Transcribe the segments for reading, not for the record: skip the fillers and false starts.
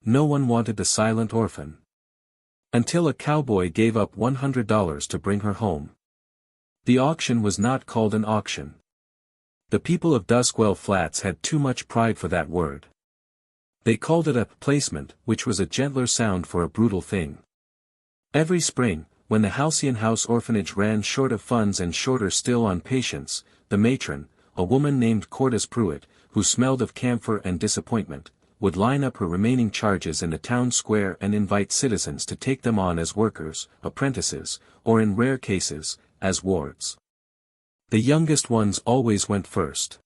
No one wanted the silent orphan. Until a cowboy gave up $100 to bring her home. The auction was not called an auction. The people of Duskwell Flats had too much pride for that word. They called it a placement, which was a gentler sound for a brutal thing. Every spring, when the Halcyon House orphanage ran short of funds and shorter still on patients, the matron, a woman named Cordis Pruitt, who smelled of camphor and disappointment, would line up her remaining charges in the town square and invite citizens to take them on as workers, apprentices, or in rare cases, as wards. The youngest ones always went first.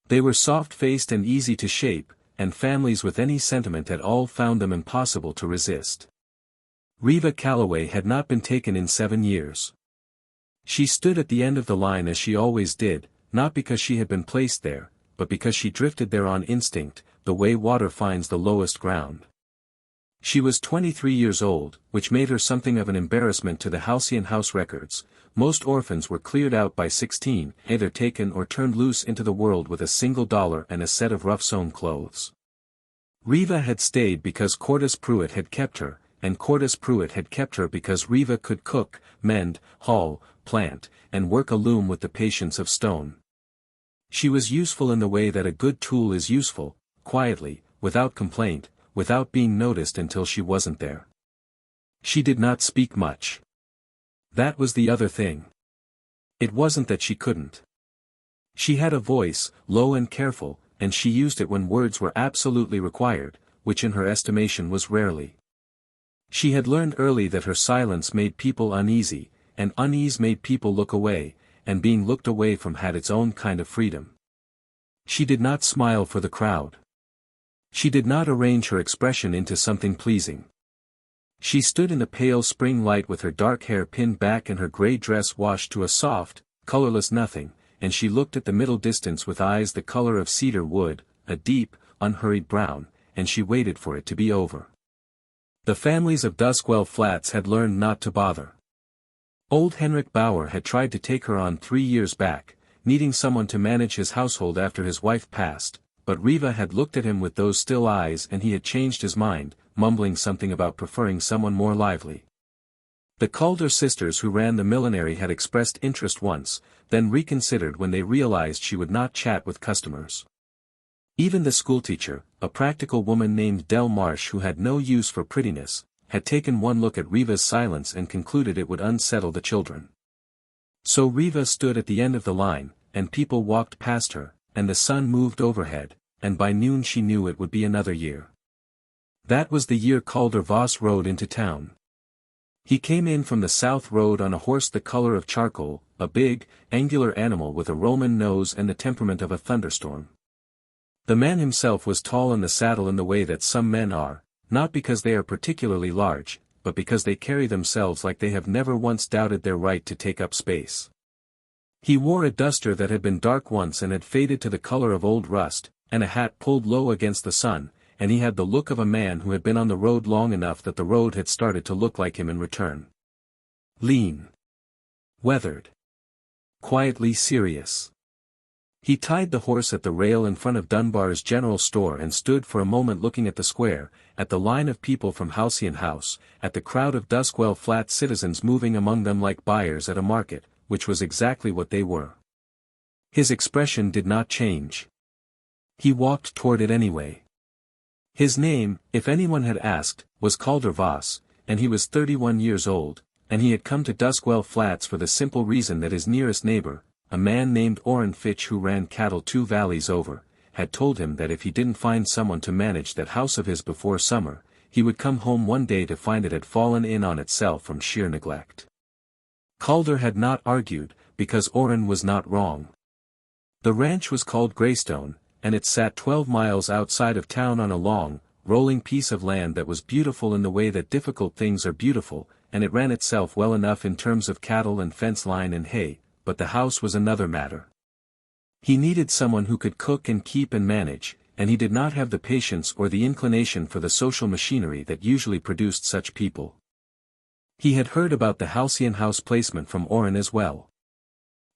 They were soft-faced and easy to shape, and families with any sentiment at all found them impossible to resist. Reva Calloway had not been taken in 7 years. She stood at the end of the line as she always did, not because she had been placed there, but because she drifted there on instinct, the way water finds the lowest ground. She was 23 years old, which made her something of an embarrassment to the Halcyon House records. Most orphans were cleared out by 16, either taken or turned loose into the world with $1 and a set of rough-sewn clothes. Reva had stayed because Cordis Pruitt had kept her, and Cordis Pruitt had kept her because Reva could cook, mend, haul, plant, and work a loom with the patience of stone. She was useful in the way that a good tool is useful, quietly, without complaint, without being noticed until she wasn't there. She did not speak much. That was the other thing. It wasn't that she couldn't. She had a voice, low and careful, and she used it when words were absolutely required, which in her estimation was rarely. She had learned early that her silence made people uneasy, and unease made people look away, and being looked away from had its own kind of freedom. She did not smile for the crowd. She did not arrange her expression into something pleasing. She stood in the pale spring light with her dark hair pinned back and her gray dress washed to a soft, colorless nothing, and she looked at the middle distance with eyes the color of cedar wood, a deep, unhurried brown, and she waited for it to be over. The families of Duskwell Flats had learned not to bother. Old Henrik Bauer had tried to take her on 3 years back, needing someone to manage his household after his wife passed, but Reva had looked at him with those still eyes and he had changed his mind, mumbling something about preferring someone more lively. The Calder sisters who ran the millinery had expressed interest once, then reconsidered when they realized she would not chat with customers. Even the schoolteacher, a practical woman named Del Marsh who had no use for prettiness, had taken one look at Reva's silence and concluded it would unsettle the children. So Reva stood at the end of the line, and people walked past her, and the sun moved overhead, and by noon she knew it would be another year. That was the year Calder Voss rode into town. He came in from the south road on a horse the color of charcoal, a big, angular animal with a Roman nose and the temperament of a thunderstorm. The man himself was tall in the saddle in the way that some men are, not because they are particularly large, but because they carry themselves like they have never once doubted their right to take up space. He wore a duster that had been dark once and had faded to the color of old rust, and a hat pulled low against the sun, and he had the look of a man who had been on the road long enough that the road had started to look like him in return. Lean. Weathered. Quietly serious. He tied the horse at the rail in front of Dunbar's general store and stood for a moment looking at the square, at the line of people from Halcyon House, at the crowd of Duskwell Flats citizens moving among them like buyers at a market, which was exactly what they were. His expression did not change. He walked toward it anyway. His name, if anyone had asked, was Calder Voss, and he was 31 years old, and he had come to Duskwell Flats for the simple reason that his nearest neighbor, a man named Orphan who ran cattle 2 valleys over, had told him that if he didn't find someone to manage that house of his before summer, he would come home one day to find it had fallen in on itself from sheer neglect. Calder had not argued, because Orphan was not wrong. The ranch was called Greystone, and it sat 12 miles outside of town on a long, rolling piece of land that was beautiful in the way that difficult things are beautiful, and it ran itself well enough in terms of cattle and fence line and hay, but the house was another matter. He needed someone who could cook and keep and manage, and he did not have the patience or the inclination for the social machinery that usually produced such people. He had heard about the Halcyon House placement from Orphan as well.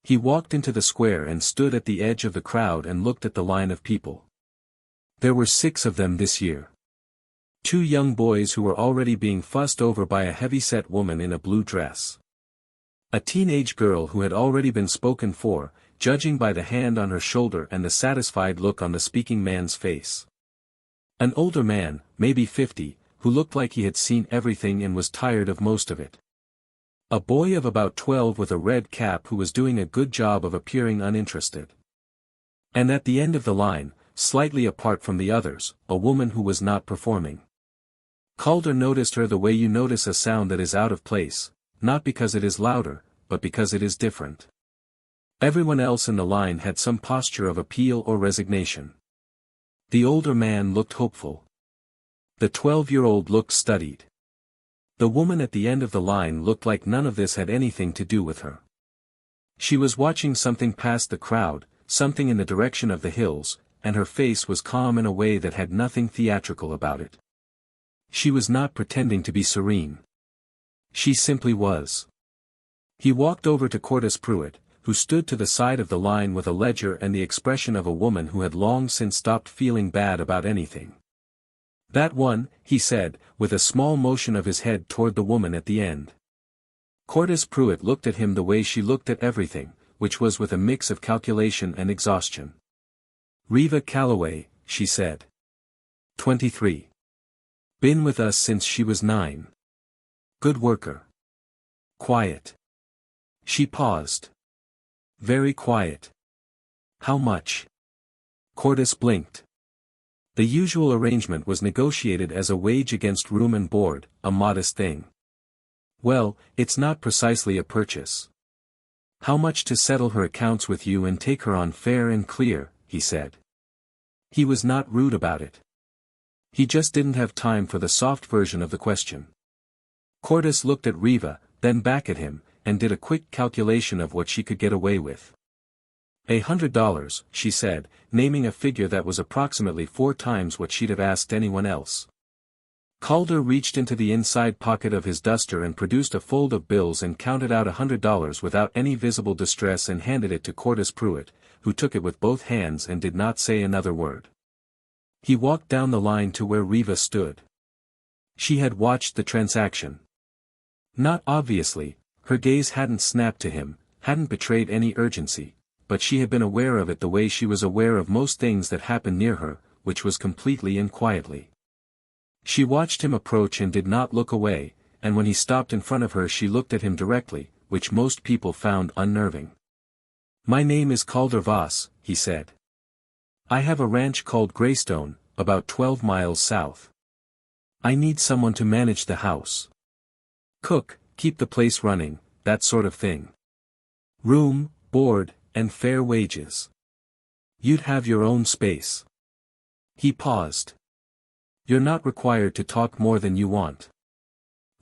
He walked into the square and stood at the edge of the crowd and looked at the line of people. There were 6 of them this year. Two young boys who were already being fussed over by a heavy-set woman in a blue dress. A teenage girl who had already been spoken for, judging by the hand on her shoulder and the satisfied look on the speaking man's face. An older man, maybe 50, who looked like he had seen everything and was tired of most of it. A boy of about 12 with a red cap who was doing a good job of appearing uninterested. And at the end of the line, slightly apart from the others, a woman who was not performing. Calder noticed her the way you notice a sound that is out of place, not because it is louder, but because it is different. Everyone else in the line had some posture of appeal or resignation. The older man looked hopeful. The 12-year-old looked studied. The woman at the end of the line looked like none of this had anything to do with her. She was watching something past the crowd, something in the direction of the hills, and her face was calm in a way that had nothing theatrical about it. She was not pretending to be serene. She simply was. He walked over to Cordis Pruitt, who stood to the side of the line with a ledger and the expression of a woman who had long since stopped feeling bad about anything. "That one," he said, with a small motion of his head toward the woman at the end. Cordis Pruitt looked at him the way she looked at everything, which was with a mix of calculation and exhaustion. "Reva Calloway," she said. 23. Been with us since she was 9. Good worker. Quiet. She paused. Very quiet. How much? Cordis blinked. The usual arrangement was negotiated as a wage against room and board, a modest thing. Well, it's not precisely a purchase. How much to settle her accounts with you and take her on fair and clear, he said. He was not rude about it. He just didn't have time for the soft version of the question. Cordis looked at Reva, then back at him, and did a quick calculation of what she could get away with. $100, she said, naming a figure that was approximately 4 times what she'd have asked anyone else. Calder reached into the inside pocket of his duster and produced a fold of bills and counted out $100 without any visible distress and handed it to Cordis Pruitt, who took it with both hands and did not say another word. He walked down the line to where Reva stood. She had watched the transaction. Not obviously, her gaze hadn't snapped to him, hadn't betrayed any urgency, but she had been aware of it the way she was aware of most things that happened near her, which was completely and quietly. She watched him approach and did not look away, and when he stopped in front of her she looked at him directly, which most people found unnerving. "My name is Calder Voss," he said. "I have a ranch called Greystone, about 12 miles south. I need someone to manage the house. Cook, keep the place running, that sort of thing. Room, board, and fair wages. You'd have your own space." He paused. "You're not required to talk more than you want."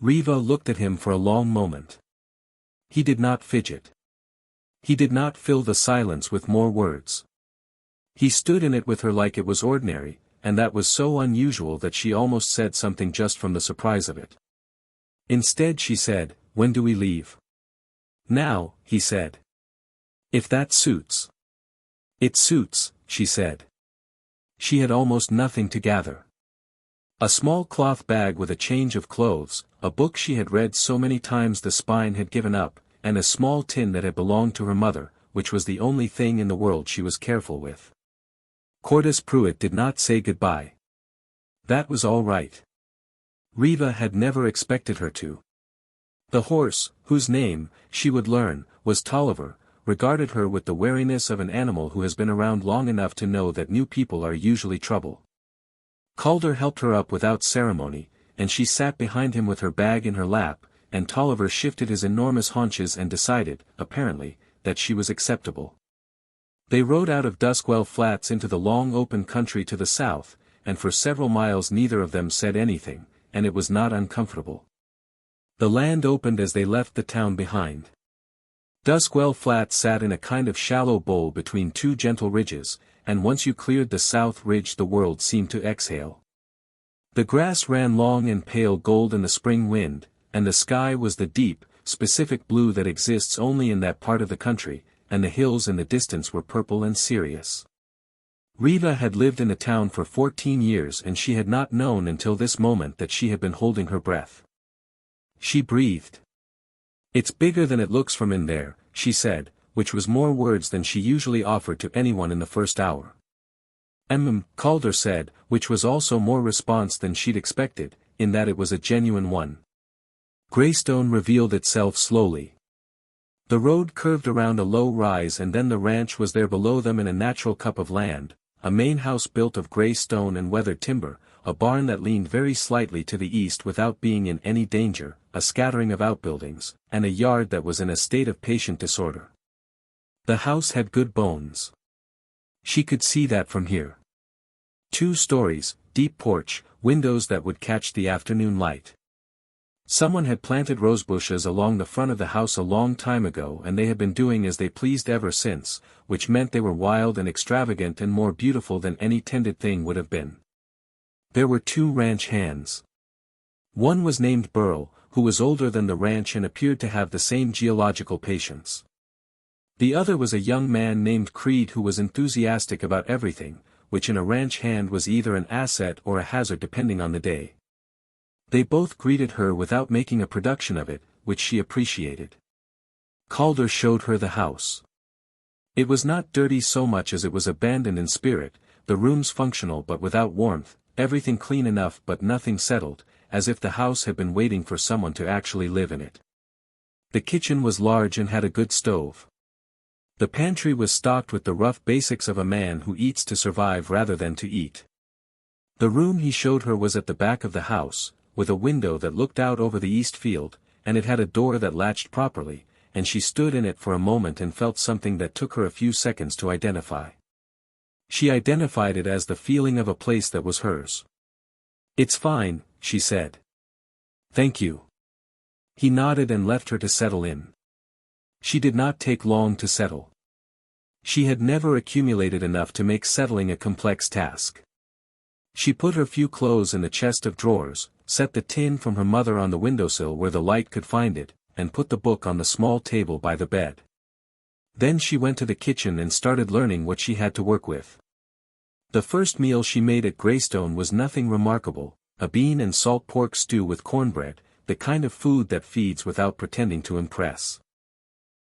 Reva looked at him for a long moment. He did not fidget. He did not fill the silence with more words. He stood in it with her like it was ordinary, and that was so unusual that she almost said something just from the surprise of it. Instead she said, "When do we leave?" "Now," he said. "If that suits." "It suits," she said. She had almost nothing to gather. A small cloth bag with a change of clothes, a book she had read so many times the spine had given up, and a small tin that had belonged to her mother, which was the only thing in the world she was careful with. Cordis Pruitt did not say goodbye. That was all right. Reva had never expected her to. The horse, whose name, she would learn, was Tolliver, regarded her with the wariness of an animal who has been around long enough to know that new people are usually trouble. Calder helped her up without ceremony, and she sat behind him with her bag in her lap, and Tolliver shifted his enormous haunches and decided, apparently, that she was acceptable. They rode out of Duskwell Flats into the long open country to the south, and for several miles neither of them said anything, and it was not uncomfortable. The land opened as they left the town behind. Duskwell Flats sat in a kind of shallow bowl between 2 gentle ridges, and once you cleared the south ridge the world seemed to exhale. The grass ran long and pale gold in the spring wind, and the sky was the deep, specific blue that exists only in that part of the country, and the hills in the distance were purple and serious. Reva had lived in the town for 14 years and she had not known until this moment that she had been holding her breath. She breathed. "It's bigger than it looks from in there," she said, which was more words than she usually offered to anyone in the first hour. Calder said, which was also more response than she'd expected, in that it was a genuine one. Greystone revealed itself slowly. The road curved around a low rise and then the ranch was there below them in a natural cup of land, a main house built of gray stone and weathered timber, a barn that leaned very slightly to the east without being in any danger, a scattering of outbuildings, and a yard that was in a state of patient disorder. The house had good bones. She could see that from here. 2 stories, deep porch, windows that would catch the afternoon light. Someone had planted rosebushes along the front of the house a long time ago and they had been doing as they pleased ever since, which meant they were wild and extravagant and more beautiful than any tended thing would have been. There were 2 ranch hands. One was named Burl, who was older than the ranch and appeared to have the same geological patience. The other was a young man named Creed who was enthusiastic about everything, which in a ranch hand was either an asset or a hazard depending on the day. They both greeted her without making a production of it, which she appreciated. Calder showed her the house. It was not dirty so much as it was abandoned in spirit, the rooms functional but without warmth, everything clean enough but nothing settled, as if the house had been waiting for someone to actually live in it. The kitchen was large and had a good stove. The pantry was stocked with the rough basics of a man who eats to survive rather than to eat. The room he showed her was at the back of the house, with a window that looked out over the east field, and it had a door that latched properly, and she stood in it for a moment and felt something that took her a few seconds to identify. She identified it as the feeling of a place that was hers. "It's fine," she said. "Thank you." He nodded and left her to settle in. She did not take long to settle. She had never accumulated enough to make settling a complex task. She put her few clothes in the chest of drawers, set the tin from her mother on the windowsill where the light could find it, and put the book on the small table by the bed. Then she went to the kitchen and started learning what she had to work with. The first meal she made at Greystone was nothing remarkable, a bean and salt pork stew with cornbread, the kind of food that feeds without pretending to impress.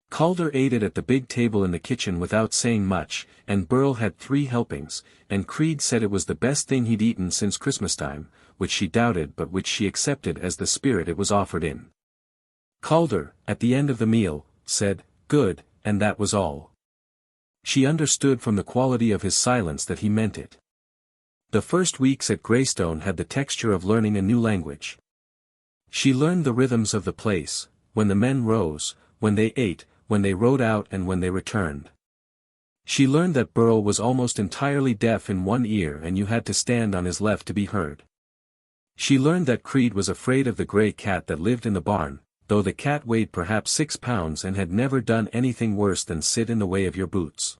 Calder ate it at the big table in the kitchen without saying much, and Burl had 3 helpings, and Creed said it was the best thing he'd eaten since Christmastime, which she doubted but which she accepted as the spirit it was offered in. Calder, at the end of the meal, said, "Good," and that was all. She understood from the quality of his silence that he meant it. The first weeks at Greystone had the texture of learning a new language. She learned the rhythms of the place, when the men rose, when they ate, when they rode out and when they returned. She learned that Burl was almost entirely deaf in one ear and you had to stand on his left to be heard. She learned that Creed was afraid of the gray cat that lived in the barn, though the cat weighed perhaps 6 pounds and had never done anything worse than sit in the way of your boots.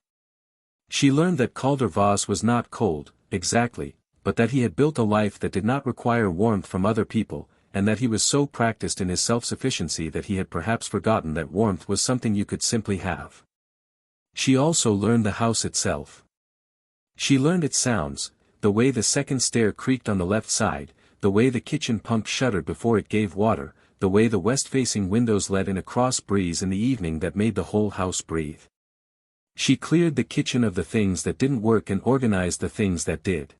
She learned that Calder Voss was not cold, exactly, but that he had built a life that did not require warmth from other people, and that he was so practiced in his self-sufficiency that he had perhaps forgotten that warmth was something you could simply have. She also learned the house itself. She learned its sounds, the way the second stair creaked on the left side, the way the kitchen pump shuddered before it gave water, the way the west-facing windows let in a cross breeze in the evening that made the whole house breathe. She cleared the kitchen of the things that didn't work and organized the things that did.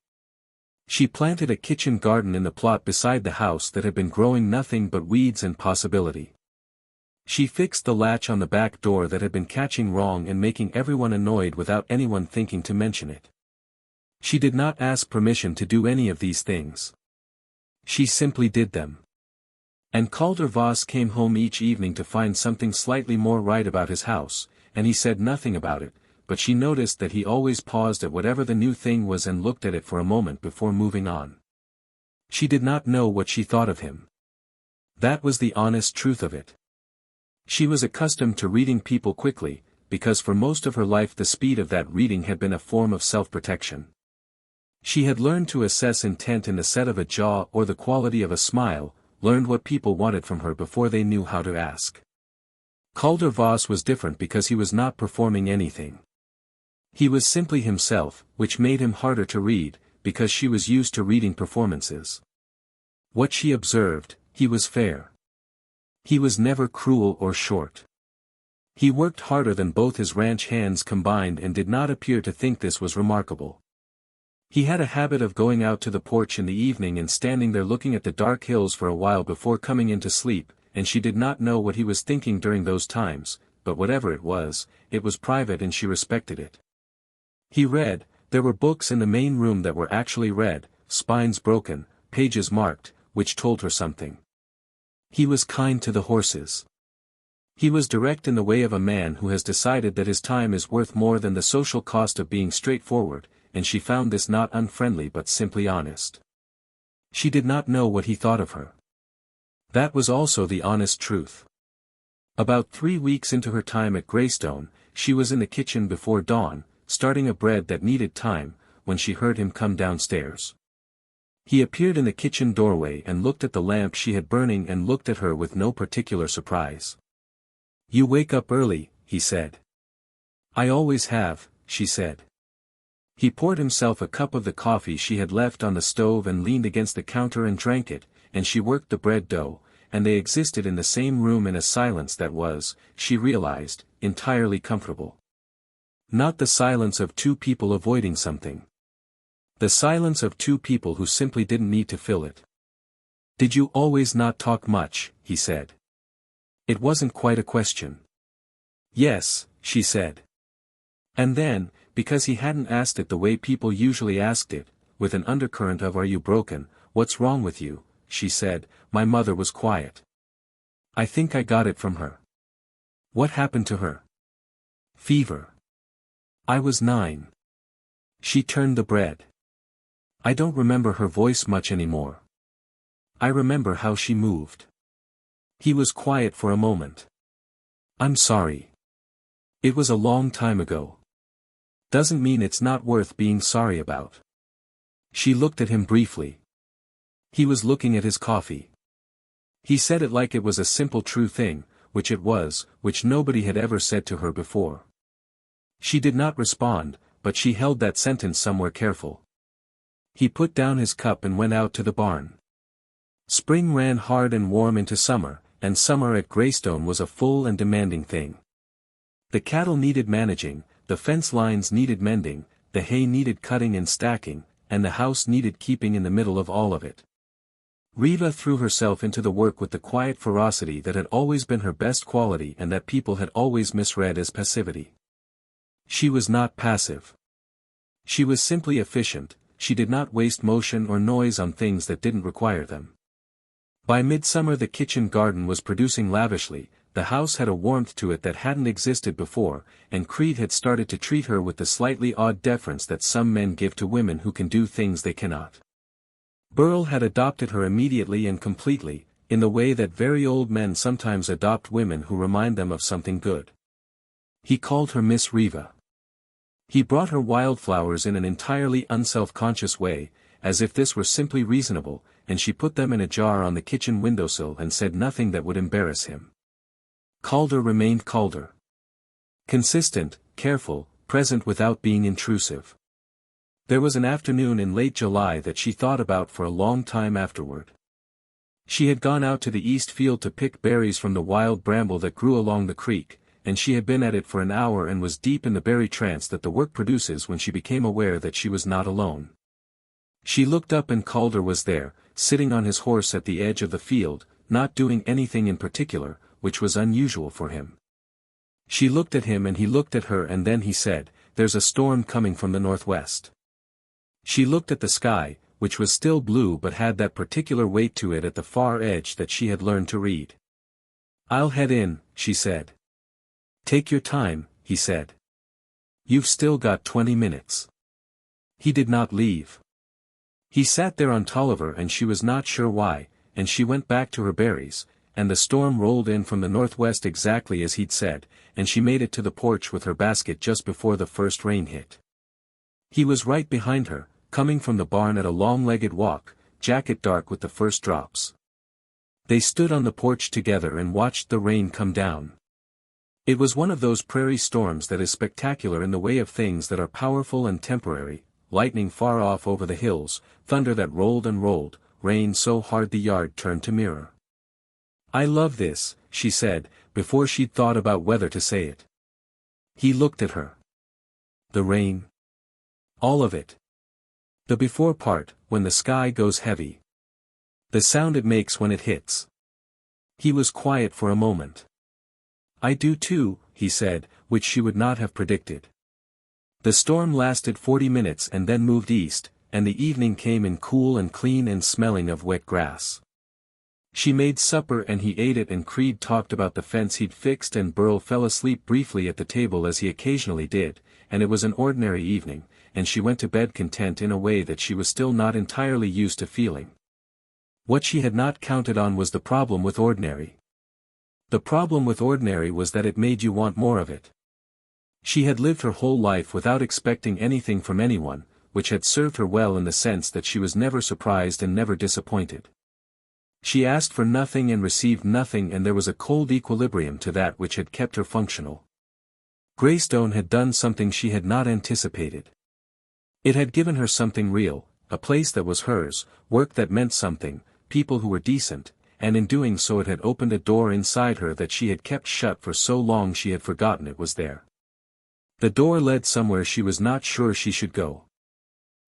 She planted a kitchen garden in the plot beside the house that had been growing nothing but weeds and possibility. She fixed the latch on the back door that had been catching wrong and making everyone annoyed without anyone thinking to mention it. She did not ask permission to do any of these things. She simply did them. And Calder Voss came home each evening to find something slightly more right about his house, and he said nothing about it, but she noticed that he always paused at whatever the new thing was and looked at it for a moment before moving on. She did not know what she thought of him. That was the honest truth of it. She was accustomed to reading people quickly, because for most of her life the speed of that reading had been a form of self-protection. She had learned to assess intent in the set of a jaw or the quality of a smile, learned what people wanted from her before they knew how to ask. Calder Voss was different because he was not performing anything. He was simply himself, which made him harder to read, because she was used to reading performances. What she observed, he was fair. He was never cruel or short. He worked harder than both his ranch hands combined and did not appear to think this was remarkable. He had a habit of going out to the porch in the evening and standing there looking at the dark hills for a while before coming in to sleep, and she did not know what he was thinking during those times, but whatever it was private and she respected it. He read. There were books in the main room that were actually read, spines broken, pages marked, which told her something. He was kind to the horses. He was direct in the way of a man who has decided that his time is worth more than the social cost of being straightforward, and she found this not unfriendly but simply honest. She did not know what he thought of her. That was also the honest truth. About 3 weeks into her time at Greystone, she was in the kitchen before dawn, starting a bread that needed time, when she heard him come downstairs. He appeared in the kitchen doorway and looked at the lamp she had burning and looked at her with no particular surprise. "You wake up early," he said. "I always have," she said. He poured himself a cup of the coffee she had left on the stove and leaned against the counter and drank it, and she worked the bread dough, and they existed in the same room in a silence that was, she realized, entirely comfortable. Not the silence of two people avoiding something. The silence of two people who simply didn't need to fill it. "Did you always not talk much?" he said. It wasn't quite a question. "Yes," she said. And then, because he hadn't asked it the way people usually asked it, with an undercurrent of "Are you broken, what's wrong with you?" she said, "My mother was quiet. I think I got it from her." "What happened to her?" "Fever. I was 9. She turned the bread. I don't remember her voice much anymore. I remember how she moved." He was quiet for a moment. "I'm sorry. It was a long time ago. Doesn't mean it's not worth being sorry about." She looked at him briefly. He was looking at his coffee. He said it like it was a simple true thing, which it was, which nobody had ever said to her before. She did not respond, but she held that sentence somewhere careful. He put down his cup and went out to the barn. Spring ran hard and warm into summer, and summer at Greystone was a full and demanding thing. The cattle needed managing, the fence lines needed mending, the hay needed cutting and stacking, and the house needed keeping in the middle of all of it. Reva threw herself into the work with the quiet ferocity that had always been her best quality and that people had always misread as passivity. She was not passive. She was simply efficient. She did not waste motion or noise on things that didn't require them. By midsummer the kitchen garden was producing lavishly, the house had a warmth to it that hadn't existed before, and Creed had started to treat her with the slightly odd deference that some men give to women who can do things they cannot. Burl had adopted her immediately and completely, in the way that very old men sometimes adopt women who remind them of something good. He called her Miss Reva. He brought her wildflowers in an entirely unself-conscious way, as if this were simply reasonable, and she put them in a jar on the kitchen windowsill and said nothing that would embarrass him. Calder remained Calder. Consistent, careful, present without being intrusive. There was an afternoon in late July that she thought about for a long time afterward. She had gone out to the east field to pick berries from the wild bramble that grew along the creek, and she had been at it for an hour and was deep in the berry trance that the work produces when she became aware that she was not alone. She looked up and Calder was there, sitting on his horse at the edge of the field, not doing anything in particular, which was unusual for him. She looked at him and he looked at her and then he said, "There's a storm coming from the northwest." She looked at the sky, which was still blue but had that particular weight to it at the far edge that she had learned to read. "I'll head in," she said. "Take your time," he said. "You've still got 20 minutes. He did not leave. He sat there on Tolliver and she was not sure why, and she went back to her berries, and the storm rolled in from the northwest exactly as he'd said, and she made it to the porch with her basket just before the first rain hit. He was right behind her, coming from the barn at a long-legged walk, jacket dark with the first drops. They stood on the porch together and watched the rain come down. It was one of those prairie storms that is spectacular in the way of things that are powerful and temporary, lightning far off over the hills, thunder that rolled and rolled, rain so hard the yard turned to mirror. "I love this," she said, before she'd thought about whether to say it. He looked at her. "The rain? All of it. The before part, when the sky goes heavy. The sound it makes when it hits." He was quiet for a moment. "I do too," he said, which she would not have predicted. The storm lasted 40 minutes and then moved east, and the evening came in cool and clean and smelling of wet grass. She made supper and he ate it, and Creed talked about the fence he'd fixed, and Burl fell asleep briefly at the table as he occasionally did, and it was an ordinary evening, and she went to bed content in a way that she was still not entirely used to feeling. What she had not counted on was the problem with ordinary. The problem with ordinary was that it made you want more of it. She had lived her whole life without expecting anything from anyone, which had served her well in the sense that she was never surprised and never disappointed. She asked for nothing and received nothing, and there was a cold equilibrium to that which had kept her functional. Greystone had done something she had not anticipated. It had given her something real, a place that was hers, work that meant something, people who were decent, and in doing so it had opened a door inside her that she had kept shut for so long she had forgotten it was there. The door led somewhere she was not sure she should go.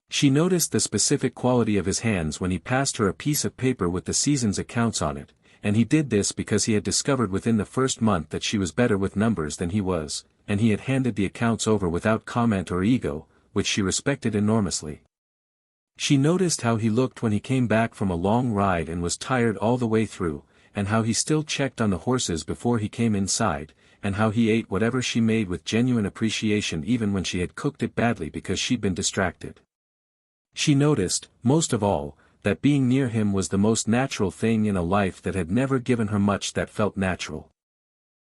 She noticed the specific quality of his hands when he passed her a piece of paper with the season's accounts on it, and he did this because he had discovered within the first month that she was better with numbers than he was, and he had handed the accounts over without comment or ego, which she respected enormously. She noticed how he looked when he came back from a long ride and was tired all the way through, and how he still checked on the horses before he came inside, and how he ate whatever she made with genuine appreciation even when she had cooked it badly because she'd been distracted. She noticed, most of all, that being near him was the most natural thing in a life that had never given her much that felt natural.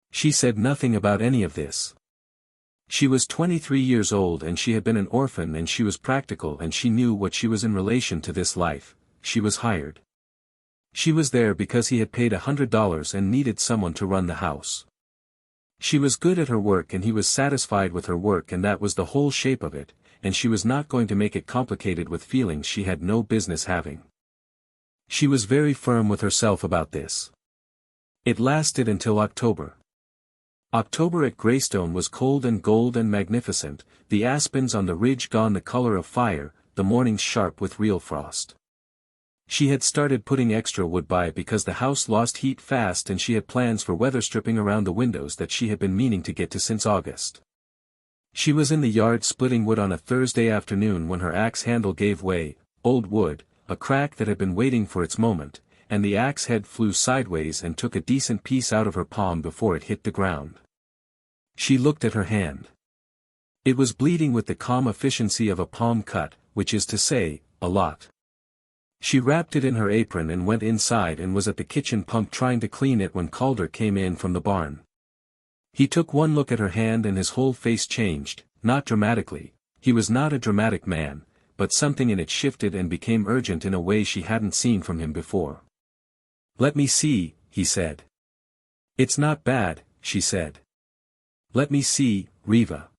She said nothing about any of this. She was 23 years old and she had been an orphan, and she was practical and she knew what she was in relation to this life. She was hired. She was there because he had paid $100 and needed someone to run the house. She was good at her work and he was satisfied with her work, and that was the whole shape of it, and she was not going to make it complicated with feelings she had no business having. She was very firm with herself about this. It lasted until October. October at Greystone was cold and gold and magnificent, the aspens on the ridge gone the color of fire, the mornings sharp with real frost. She had started putting extra wood by because the house lost heat fast, and she had plans for weather stripping around the windows that she had been meaning to get to since August. She was in the yard splitting wood on a Thursday afternoon when her axe handle gave way, old wood, a crack that had been waiting for its moment, and the axe head flew sideways and took a decent piece out of her palm before it hit the ground. She looked at her hand. It was bleeding with the calm efficiency of a palm cut, which is to say, a lot. She wrapped it in her apron and went inside and was at the kitchen pump trying to clean it when Calder came in from the barn. He took one look at her hand and his whole face changed, not dramatically, he was not a dramatic man, but something in it shifted and became urgent in a way she hadn't seen from him before. "Let me see," he said. "It's not bad," she said. "Let me see, Reva."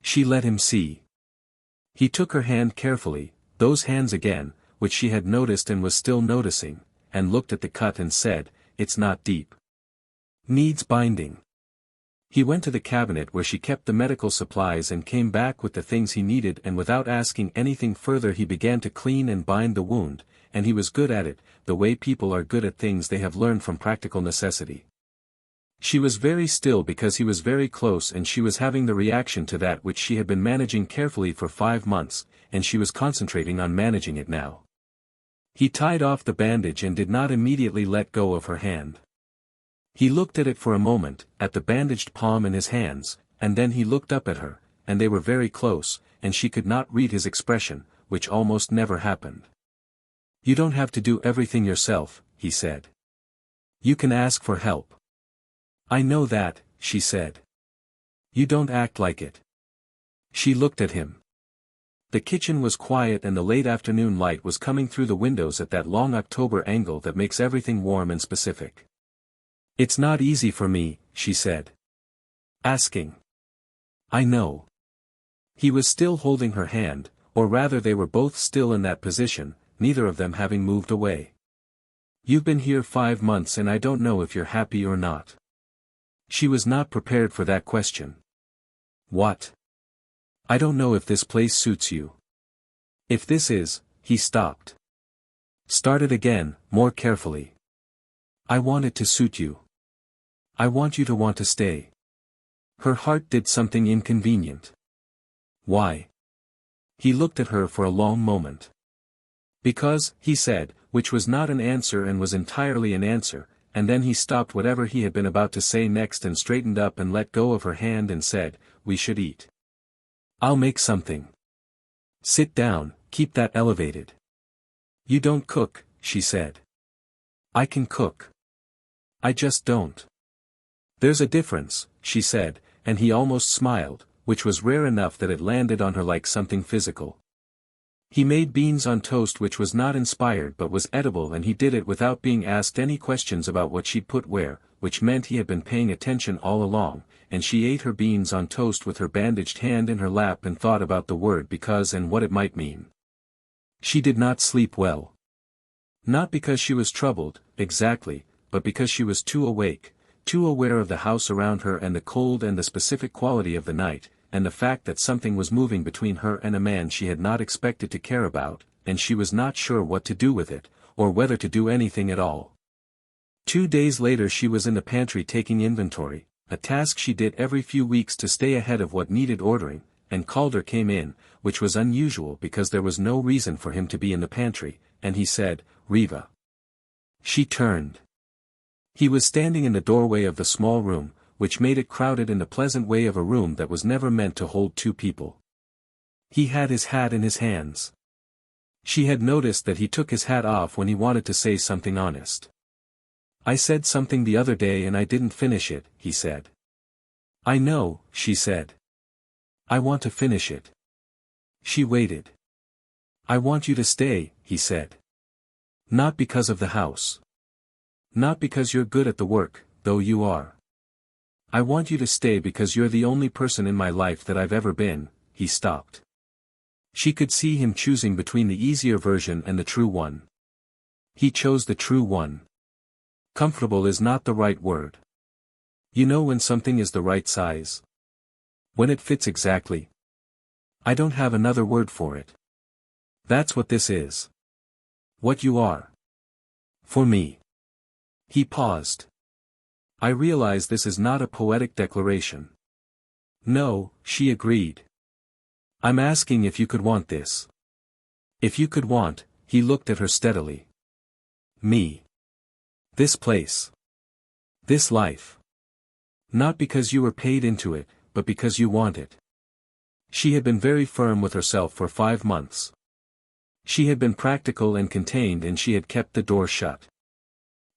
She let him see. He took her hand carefully, those hands again, which she had noticed and was still noticing, and looked at the cut and said, "It's not deep. Needs binding." He went to the cabinet where she kept the medical supplies and came back with the things he needed, and without asking anything further he began to clean and bind the wound, and he was good at it, the way people are good at things they have learned from practical necessity. She was very still because he was very close, and she was having the reaction to that which she had been managing carefully for 5 months, and she was concentrating on managing it now. He tied off the bandage and did not immediately let go of her hand. He looked at it for a moment, at the bandaged palm in his hands, and then he looked up at her, and they were very close, and she could not read his expression, which almost never happened. "You don't have to do everything yourself," he said. "You can ask for help." "I know that," she said. "You don't act like it." She looked at him. The kitchen was quiet and the late afternoon light was coming through the windows at that long October angle that makes everything warm and specific. "It's not easy for me," she said. Asking. I know. He was still holding her hand, or rather they were both still in that position, neither of them having moved away. You've been here 5 months and I don't know if you're happy or not. She was not prepared for that question. What? I don't know if this place suits you. If this is, he stopped. Started again, more carefully. I want it to suit you. I want you to want to stay. Her heart did something inconvenient. Why? He looked at her for a long moment. Because, he said, which was not an answer and was entirely an answer, and then he stopped whatever he had been about to say next and straightened up and let go of her hand and said, we should eat. I'll make something. Sit down, keep that elevated. You don't cook, she said. I can cook. I just don't. There's a difference, she said, and he almost smiled, which was rare enough that it landed on her like something physical. He made beans on toast which was not inspired but was edible, and he did it without being asked any questions about what she'd put where, which meant he had been paying attention all along, and she ate her beans on toast with her bandaged hand in her lap and thought about the word because and what it might mean. She did not sleep well. Not because she was troubled, exactly, but because she was too awake, too aware of the house around her and the cold and the specific quality of the night, and the fact that something was moving between her and a man she had not expected to care about, and she was not sure what to do with it, or whether to do anything at all. 2 days later she was in the pantry taking inventory, a task she did every few weeks to stay ahead of what needed ordering, and Calder came in, which was unusual because there was no reason for him to be in the pantry, and he said, Reva. She turned. He was standing in the doorway of the small room, which made it crowded in the pleasant way of a room that was never meant to hold 2 people. He had his hat in his hands. She had noticed that he took his hat off when he wanted to say something honest. I said something the other day and I didn't finish it, he said. I know, she said. I want to finish it. She waited. I want you to stay, he said. Not because of the house. Not because you're good at the work, though you are. I want you to stay because you're the only person in my life that I've ever been. He stopped. She could see him choosing between the easier version and the true one. He chose the true one. Comfortable is not the right word. You know when something is the right size? When it fits exactly? I don't have another word for it. That's what this is. What you are. For me. He paused. I realize this is not a poetic declaration. No, she agreed. I'm asking if you could want this. If you could want, he looked at her steadily. Me. This place. This life. Not because you were paid into it, but because you want it. She had been very firm with herself for 5 months. She had been practical and contained and she had kept the door shut.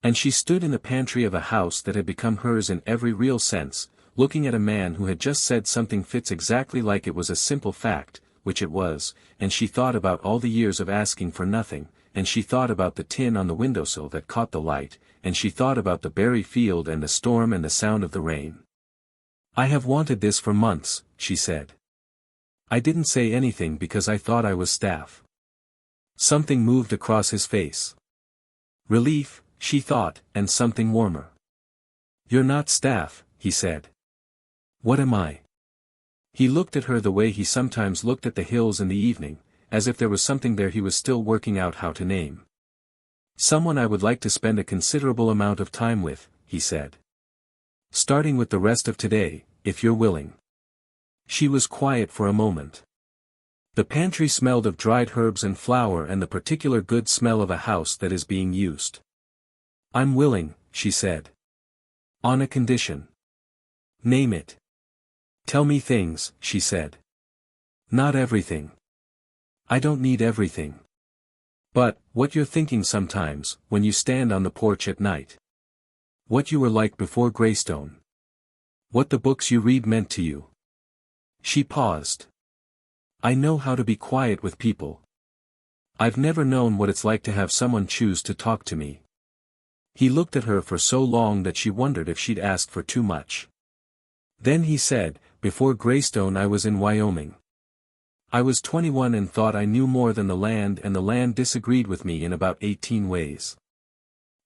And she stood in the pantry of a house that had become hers in every real sense, looking at a man who had just said something fits exactly like it was a simple fact, which it was, and she thought about all the years of asking for nothing, and she thought about the tin on the windowsill that caught the light, and she thought about the berry field and the storm and the sound of the rain. I have wanted this for months, she said. I didn't say anything because I thought I was staff. Something moved across his face. Relief, she thought, and something warmer. You're not staff, he said. What am I? He looked at her the way he sometimes looked at the hills in the evening, as if there was something there he was still working out how to name. Someone I would like to spend a considerable amount of time with, he said. Starting with the rest of today, if you're willing. She was quiet for a moment. The pantry smelled of dried herbs and flour and the particular good smell of a house that is being used. I'm willing, she said. On a condition. Name it. Tell me things, she said. Not everything. I don't need everything. But, what you're thinking sometimes, when you stand on the porch at night. What you were like before Greystone. What the books you read meant to you. She paused. I know how to be quiet with people. I've never known what it's like to have someone choose to talk to me. He looked at her for so long that she wondered if she'd asked for too much. Then he said, "Before Greystone I was in Wyoming. I was 21 and thought I knew more than the land disagreed with me in about 18 ways.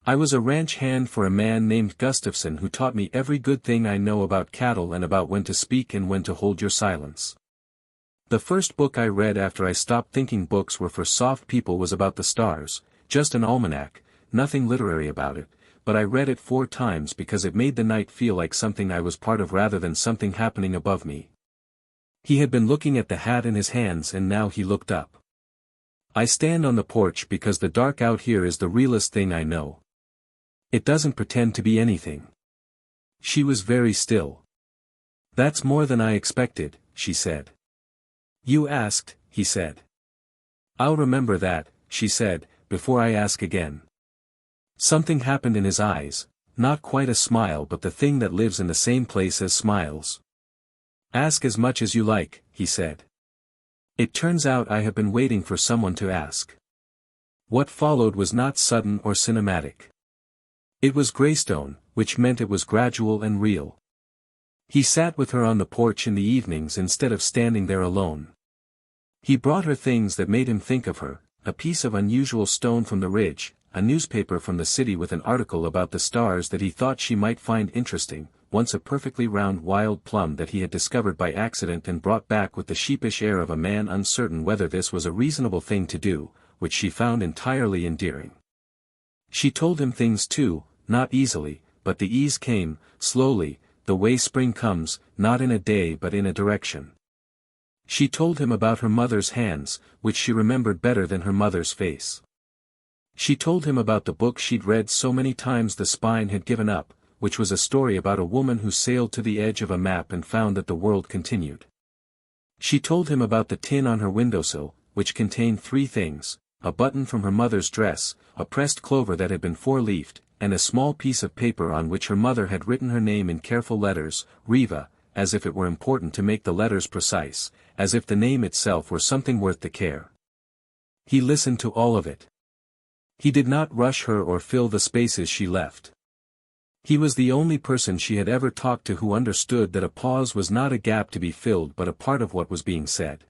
I was a ranch hand for a man named Gustafson who taught me every good thing I know about cattle and about when to speak and when to hold your silence. The first book I read after I stopped thinking books were for soft people was about the stars, just an almanac, nothing literary about it, but I read it 4 times because it made the night feel like something I was part of rather than something happening above me." He had been looking at the hat in his hands and now he looked up. "I stand on the porch because the dark out here is the realest thing I know. It doesn't pretend to be anything." She was very still. "That's more than I expected," she said. "You asked," he said. "I'll remember that," she said, "before I ask again." Something happened in his eyes, not quite a smile but the thing that lives in the same place as smiles. "Ask as much as you like," he said. "It turns out I have been waiting for someone to ask." What followed was not sudden or cinematic. It was Greystone, which meant it was gradual and real. He sat with her on the porch in the evenings instead of standing there alone. He brought her things that made him think of her, a piece of unusual stone from the ridge, a newspaper from the city with an article about the stars that he thought she might find interesting, once a perfectly round wild plum that he had discovered by accident and brought back with the sheepish air of a man uncertain whether this was a reasonable thing to do, which she found entirely endearing. She told him things too, not easily, but the ease came, slowly, the way spring comes, not in a day but in a direction. She told him about her mother's hands, which she remembered better than her mother's face. She told him about the book she'd read so many times the spine had given up, which was a story about a woman who sailed to the edge of a map and found that the world continued. She told him about the tin on her windowsill, which contained 3 things, a button from her mother's dress, a pressed clover that had been 4-leafed, and a small piece of paper on which her mother had written her name in careful letters, Reva, as if it were important to make the letters precise, as if the name itself were something worth the care. He listened to all of it. He did not rush her or fill the spaces she left. He was the only person she had ever talked to who understood that a pause was not a gap to be filled but a part of what was being said.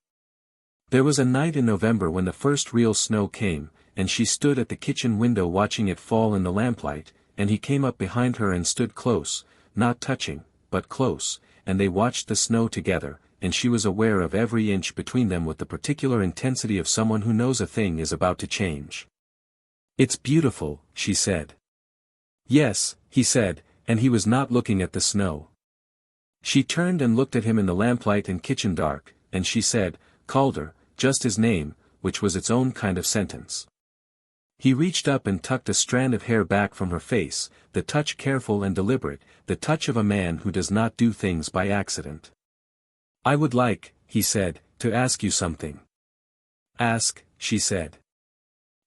There was a night in November when the first real snow came, and she stood at the kitchen window watching it fall in the lamplight, and he came up behind her and stood close, not touching, but close, and they watched the snow together, and she was aware of every inch between them with the particular intensity of someone who knows a thing is about to change. "It's beautiful," she said. "Yes," he said, and he was not looking at the snow. She turned and looked at him in the lamplight and kitchen dark, and she said, "Calder," just his name, which was its own kind of sentence. He reached up and tucked a strand of hair back from her face, the touch careful and deliberate, the touch of a man who does not do things by accident. "I would like," he said, "to ask you something." "Ask," she said.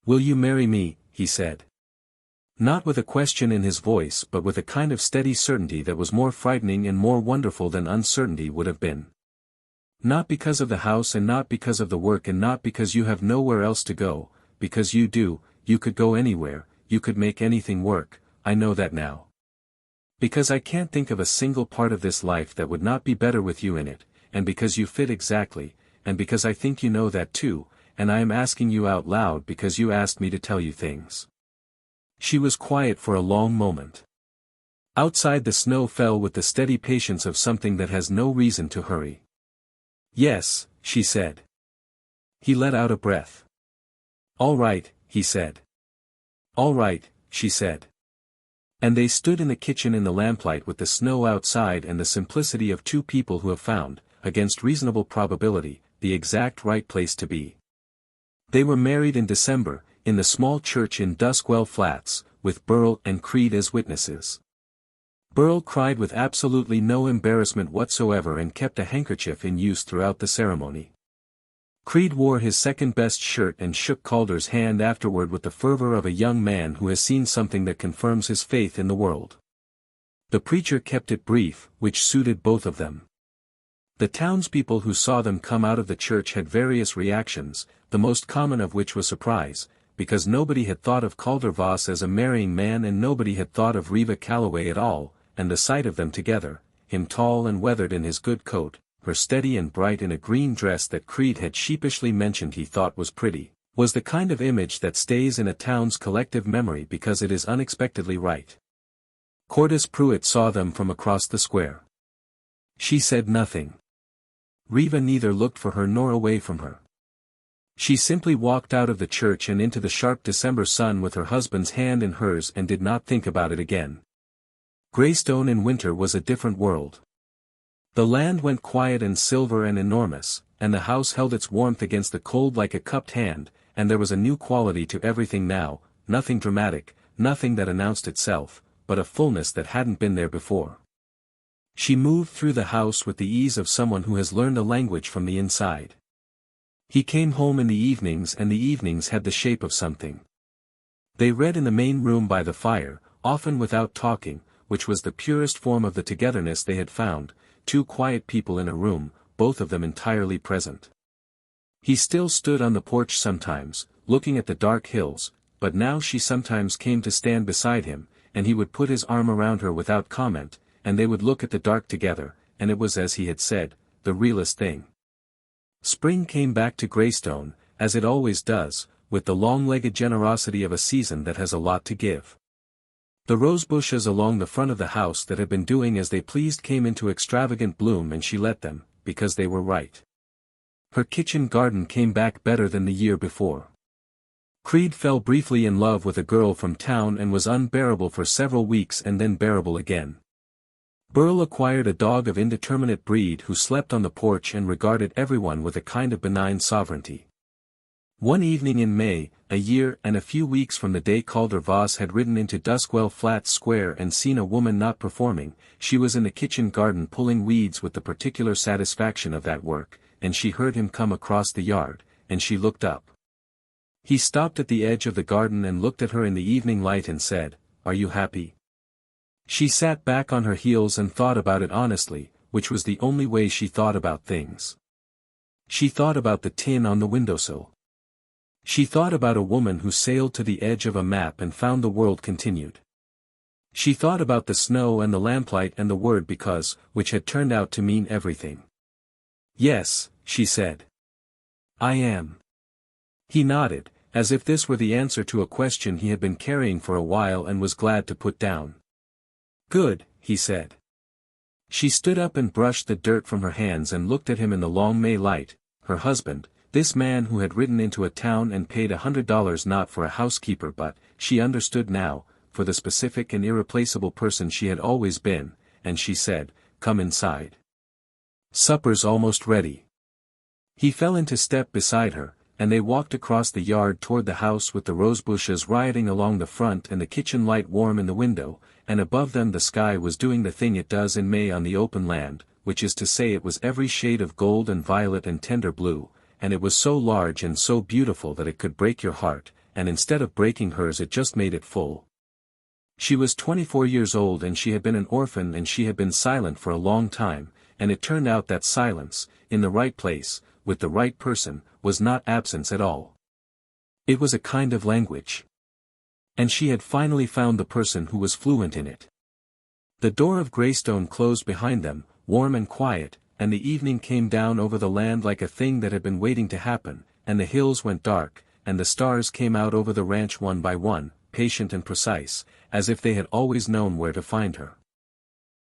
"Will you marry me?" he said. Not with a question in his voice but with a kind of steady certainty that was more frightening and more wonderful than uncertainty would have been. "Not because of the house and not because of the work and not because you have nowhere else to go, because you do, you could go anywhere, you could make anything work, I know that now. Because I can't think of a single part of this life that would not be better with you in it, and because you fit exactly, and because I think you know that too, and I am asking you out loud because you asked me to tell you things." She was quiet for a long moment. Outside the snow fell with the steady patience of something that has no reason to hurry. "Yes," she said. He let out a breath. "All right," he said. "All right," she said. And they stood in the kitchen in the lamplight with the snow outside and the simplicity of 2 people who have found, against reasonable probability, the exact right place to be. They were married in December, in the small church in Duskwell Flats, with Burl and Creed as witnesses. Burl cried with absolutely no embarrassment whatsoever and kept a handkerchief in use throughout the ceremony. Creed wore his second-best shirt and shook Calder's hand afterward with the fervor of a young man who has seen something that confirms his faith in the world. The preacher kept it brief, which suited both of them. The townspeople who saw them come out of the church had various reactions, the most common of which was surprise, because nobody had thought of Calder Voss as a marrying man and nobody had thought of Reva Calloway at all, and the sight of them together, him tall and weathered in his good coat, her steady and bright in a green dress that Creed had sheepishly mentioned he thought was pretty, was the kind of image that stays in a town's collective memory because it is unexpectedly right. Cordis Pruitt saw them from across the square. She said nothing. Reva neither looked for her nor away from her. She simply walked out of the church and into the sharp December sun with her husband's hand in hers and did not think about it again. Greystone in winter was a different world. The land went quiet and silver and enormous, and the house held its warmth against the cold like a cupped hand, and there was a new quality to everything now, nothing dramatic, nothing that announced itself, but a fullness that hadn't been there before. She moved through the house with the ease of someone who has learned a language from the inside. He came home in the evenings and the evenings had the shape of something. They read in the main room by the fire, often without talking, which was the purest form of the togetherness they had found, two quiet people in a room, both of them entirely present. He still stood on the porch sometimes, looking at the dark hills, but now she sometimes came to stand beside him, and he would put his arm around her without comment, and they would look at the dark together, and it was as he had said, the realest thing. Spring came back to Greystone, as it always does, with the long-legged generosity of a season that has a lot to give. The rose bushes along the front of the house that had been doing as they pleased came into extravagant bloom and she let them, because they were right. Her kitchen garden came back better than the year before. Creed fell briefly in love with a girl from town and was unbearable for several weeks and then bearable again. Burl acquired a dog of indeterminate breed who slept on the porch and regarded everyone with a kind of benign sovereignty. One evening in May, a year and a few weeks from the day Calder Voss had ridden into Duskwell Flats Square and seen a woman not performing, she was in the kitchen garden pulling weeds with the particular satisfaction of that work, and she heard him come across the yard, and she looked up. He stopped at the edge of the garden and looked at her in the evening light and said, "Are you happy?" She sat back on her heels and thought about it honestly, which was the only way she thought about things. She thought about the tin on the windowsill. She thought about a woman who sailed to the edge of a map and found the world continued. She thought about the snow and the lamplight and the word because, which had turned out to mean everything. "Yes," she said. "I am." He nodded, as if this were the answer to a question he had been carrying for a while and was glad to put down. "Good," he said. She stood up and brushed the dirt from her hands and looked at him in the long May light, her husband, this man who had ridden into a town and paid $100 not for a housekeeper but, she understood now, for the specific and irreplaceable person she had always been, and she said, "Come inside. Supper's almost ready." He fell into step beside her, and they walked across the yard toward the house with the rose bushes rioting along the front and the kitchen light warm in the window, and above them the sky was doing the thing it does in May on the open land, which is to say it was every shade of gold and violet and tender blue, and it was so large and so beautiful that it could break your heart, and instead of breaking hers it just made it full. She was 24 years old and she had been an orphan and she had been silent for a long time, and it turned out that silence, in the right place, with the right person, was not absence at all. It was a kind of language. And she had finally found the person who was fluent in it. The door of Greystone closed behind them, warm and quiet, and the evening came down over the land like a thing that had been waiting to happen, and the hills went dark, and the stars came out over the ranch one by one, patient and precise, as if they had always known where to find her.